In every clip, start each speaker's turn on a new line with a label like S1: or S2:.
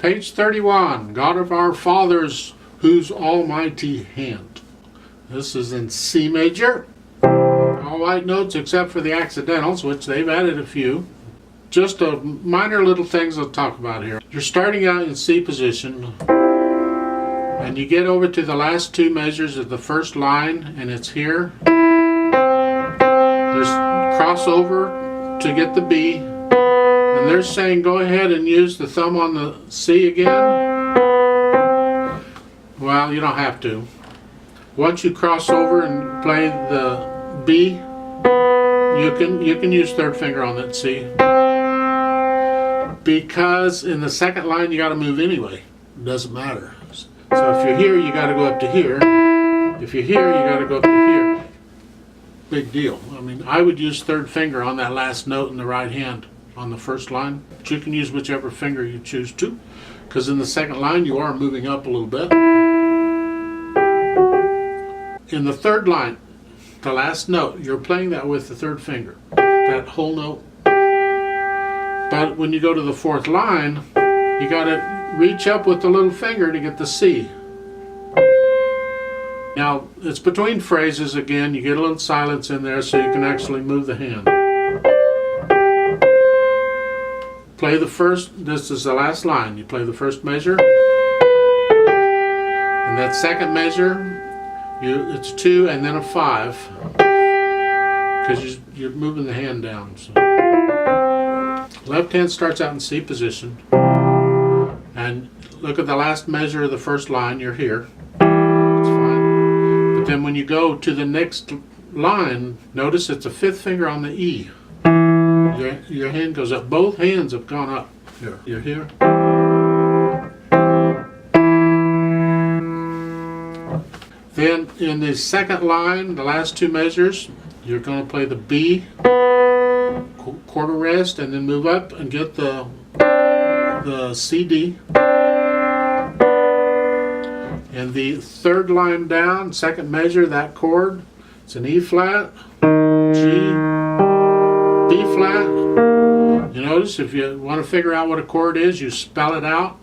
S1: Page 31, God of our fathers, whose almighty hand. This is in C major. All white notes except for the accidentals, which they've added a few. Just a minor little things I'll talk about here. You're starting out in C position, and you get over to the last two measures of the first line, and it's here. There's crossover to get the B, and they're saying go ahead and use the thumb on the C again. Well, you don't have to. Once you cross over and play the B, you can use third finger on that C. Because in the second line you got to move anyway. It doesn't matter. So if you're here, you got to go up to here. If you're here, you got to go up to here. Big deal. I mean, I would use third finger on that last note in the right hand on the first line. But you can use whichever finger you choose to, because in the second line you are moving up a little bit. In the third line, the last note, you're playing that with the third finger, that whole note. But when you go to the fourth line, you got to reach up with the little finger to get the C. Now, it's between phrases again. You get a little silence in there so you can actually move the hand. Play the first, this is the last line. You play the first measure. And that second measure, it's 2 and then a 5. Because you're moving the hand down. So. Left hand starts out in C position, and look at the last measure of the first line, you're here. It's fine. But then when you go to the next line, notice it's a fifth finger on the E. Your hand goes up. Both hands have gone up. Here. You're here. Then in the second line, the last two measures, you're going to play the B, quarter rest, and then move up and get the CD. And the third line down, second measure, that chord, it's an E flat, G, B flat. You notice if you want to figure out what a chord is, you spell it out.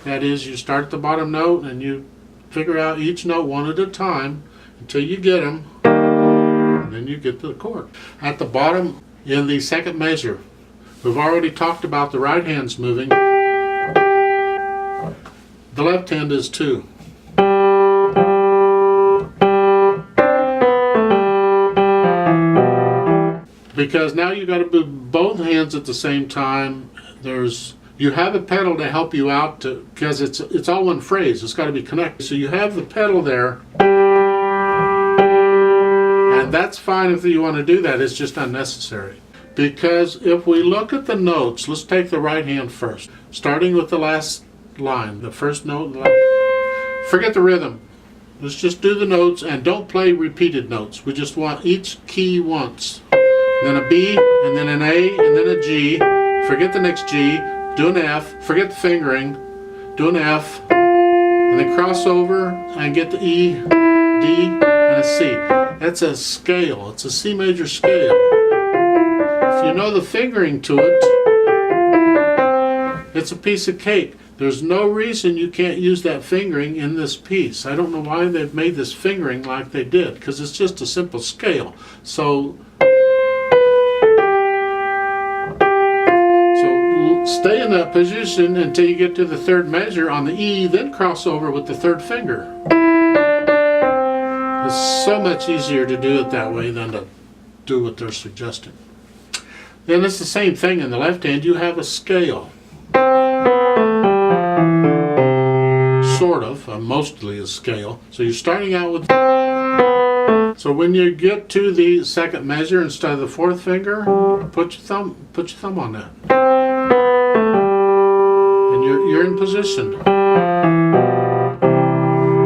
S1: That is, you start the bottom note and you figure out each note one at a time until you get them, and then you get to the chord. At the bottom, in the second measure, we've already talked about the right hand's moving. The left hand is too. Because now you got to move both hands at the same time. You have a pedal to help you out because it's all one phrase. It's got to be connected. So you have the pedal there. And that's fine if you want to do that. It's just unnecessary. Because if we look at the notes, let's take the right hand first. Starting with the last line, the first note. Forget the rhythm. Let's just do the notes and don't play repeated notes. We just want each key once. Then a B, and then an A, and then a G. Forget the next G. Do an F. Forget the fingering. Do an F. And then cross over and get the E, D, and a C. That's a scale. It's a C major scale. If you know the fingering to it, it's a piece of cake. There's no reason you can't use that fingering in this piece. I don't know why they've made this fingering like they did, because it's just a simple scale. So stay in that position until you get to the third measure on the E, then cross over with the third finger. It's so much easier to do it that way than to do what they're suggesting. Then it's the same thing in the left hand. You have a scale. Sort of, mostly a scale. So you're starting out with... So when you get to the second measure instead of the fourth finger, put your thumb on that. And you're in position. So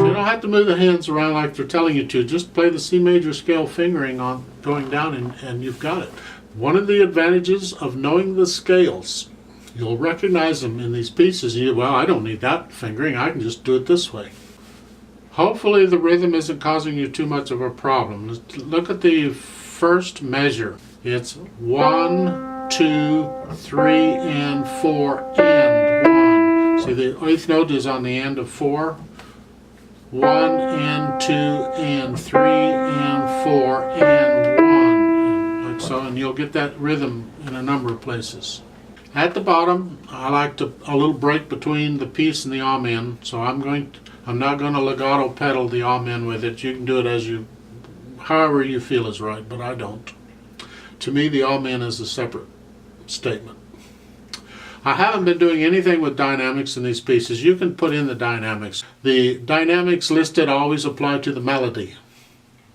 S1: you don't have to move the hands around like they're telling you to. Just play the C major scale fingering on going down and you've got it. One of the advantages of knowing the scales, you'll recognize them in these pieces. Well, I don't need that fingering. I can just do it this way. Hopefully the rhythm isn't causing you too much of a problem. Let's look at the first measure. It's 1, 2, 3, and 4, and 1. See, the eighth note is on the end of 4. 1 and 2 and 3 and 4 and 1. And like so, and you'll get that rhythm in a number of places. At the bottom, I like a little break between the piece and the amen. So I'm not going to legato pedal the amen with it. You can do it however you feel is right, but I don't. To me, the amen is a separate statement. I haven't been doing anything with dynamics in these pieces. You can put in the dynamics. The dynamics listed always apply to the melody.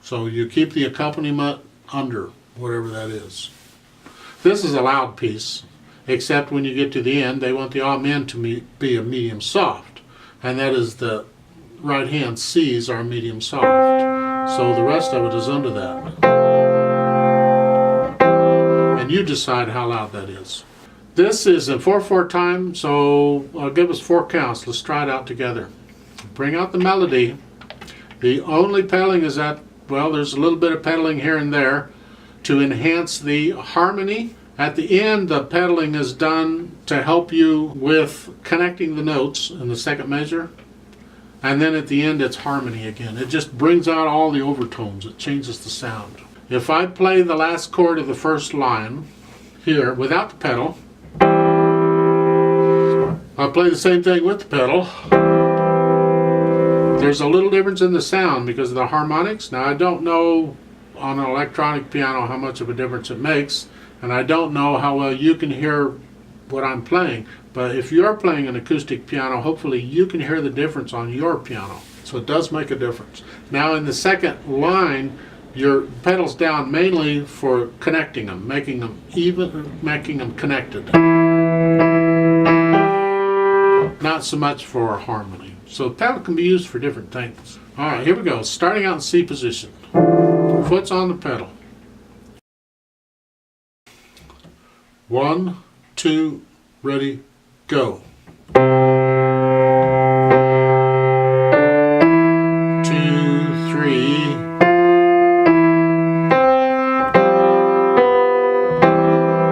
S1: So you keep the accompaniment under, whatever that is. This is a loud piece, except when you get to the end, they want the amen to be a medium soft. And that is the right hand C's are medium soft. So the rest of it is under that. And you decide how loud that is. This is a 4/4 time, so I'll give us 4 counts. Let's try it out together. Bring out the melody. The only pedaling is there's a little bit of pedaling here and there to enhance the harmony. At the end, the pedaling is done to help you with connecting the notes in the second measure. And then at the end, it's harmony again. It just brings out all the overtones. It changes the sound. If I play the last chord of the first line here without the pedal, I'll play the same thing with the pedal. There's a little difference in the sound because of the harmonics. Now, I don't know on an electronic piano how much of a difference it makes, and I don't know how well you can hear what I'm playing. But if you're playing an acoustic piano, hopefully you can hear the difference on your piano. So it does make a difference. Now, in the second line, your pedal's down mainly for connecting them, making them even, making them connected. Not so much for harmony. So the pedal can be used for different things. All right, here we go. Starting out in C position. Foot's on the pedal. 1, 2, ready, go. 2, 3.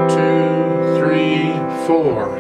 S1: 2, 3, 4.